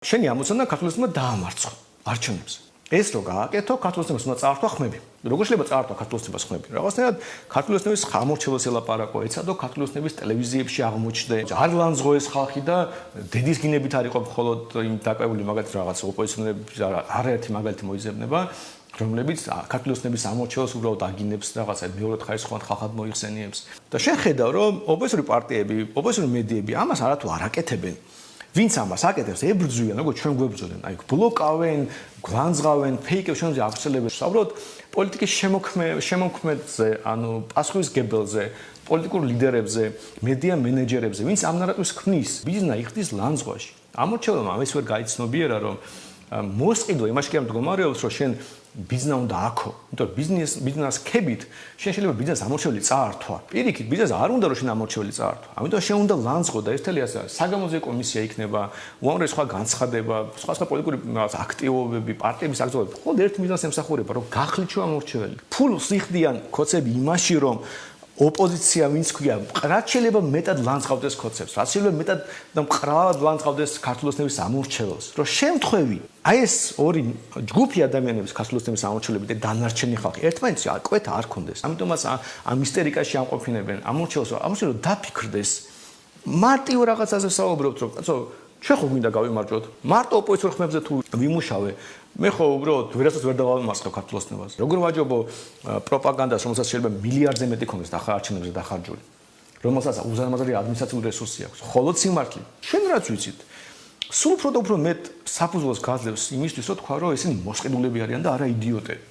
შენი ამოცანა ქართულოსნებმა დაამარცხო არჩევნებს. ეს რო გააკეთო, ქართულოსნებს უნდა წაართვა ხმები. როგორ შეიძლება წაართვა ქართულოსნებას ხმები? რაღაცნაირად ქართულოსნების გამორჩევას ელაპარაკო, ეცადო ქართულოსნების ტელევიზიებში აღმოჩნდა. არ ლანძღო ეს ხალხი და დედის გინებით არ იყო მხოლოდ იმ დაკვეული მაგალითად რაღაც ოპოზიციონერები არაერთი მაგალითი მოიძებნება, რომლებიც ქართულოსნების ამორჩევას უბრალოდ აგინებს რაღაცა მეორედ ხარისხოვან ხალხად მოიხსენიებს. და შენ ხედავ, რომ ოპოზიციური პარტიები, ოპოზიციური მედიები ამას არათუ არ აკეთებენ. ვინც ამას აკეთებს, ებრძვიან, როგორც ჩვენ გვებრძოდნენ, აი ბლოკავენ, გლანძღავენ, ფეიკებს ჩვენზე ავრცელებენ. უბრალოდ პოლიტიკის შემოქმედზე, ანუ პასუხისმგებელზე, პოლიტიკურ ლიდერებზე, მედია მენეჯერებზე, ვინც ამ ნარატივს ქმნის, ბიზნა იხდის ლანძღვაში. ამორჩეველმა ამის ვერ გაიცნობიერა, რომ მოსყიდვა იმაში კი არ მდგომარეობს, რომ შენ ბიზნა უნდა აქო. იმიტომ რომ ბიზნეს ქებით შენ შეიძლება ბიზნეს ამორჩეველი წაართვა. პირიქით ბიზნეს არ უნდა რომ შენ ამორჩეველი წაართვა. ამიტომ შენ უნდა ლანძღო და ერთელი ასე საგამოძიებო კომისია იქნება, უამრავი სხვა განცხადება, სხვა პოლიტიკური აქტივობები, პარტიების აქტივობები. მხოლოდ ერთ ბიზნეს ემსახურება, რომ გახლით შო ამორჩეველი. ფულს იხდიან ქოცები იმაში, რომ ოპოზიცია ვინც ქვია, რაც შეიძლება მეტად ლანძღავდეს ქოცებს, რაც შეიძლება მეტად და მყრალად ლანძღავდეს ქართულოსნების ამორჩეველს. რომ შემთხვევი, აი ეს ორი ჯგუფი ადამიანების ქართულოსნების ამორჩევლები და დანარჩენი ხალხი ერთმანეთს კვეთა არ ქონდეს. ამიტომაც ამ ისტერიკაში ამყოფინებენ ამორჩეველს, ამორჩეველო დაფიქრდეს. მარტივ რაღაცაზე საუბრობთ, რომ კაცო, ჩვენ ხო გვინდა გავიმარჯვოთ? მარტო ოპოზიციურ ხმებზე თუ ვიმუშავე, მე ხო უბრალოდ ვერასდროს ვერ დავამარცხებ ქართულოსნებას. როგორ ვაჯობო პროპაგანდას, რომელსაც შეიძლება მილიარდზე მეტი ქონდეს დახარჯენებზე დახარჯული, რომელსაც უზარმაზარი ადმინისტრაციული რესურსი აქვს, მხოლოდ სიმართლე. შენ რაც ვიცით, სულ უფრო და უფრო მეტ საფუძველს გაძლევს იმისთვის, რომ თქვა, რომ ესენი მოსყიდულები არიან და არა იდიოტები.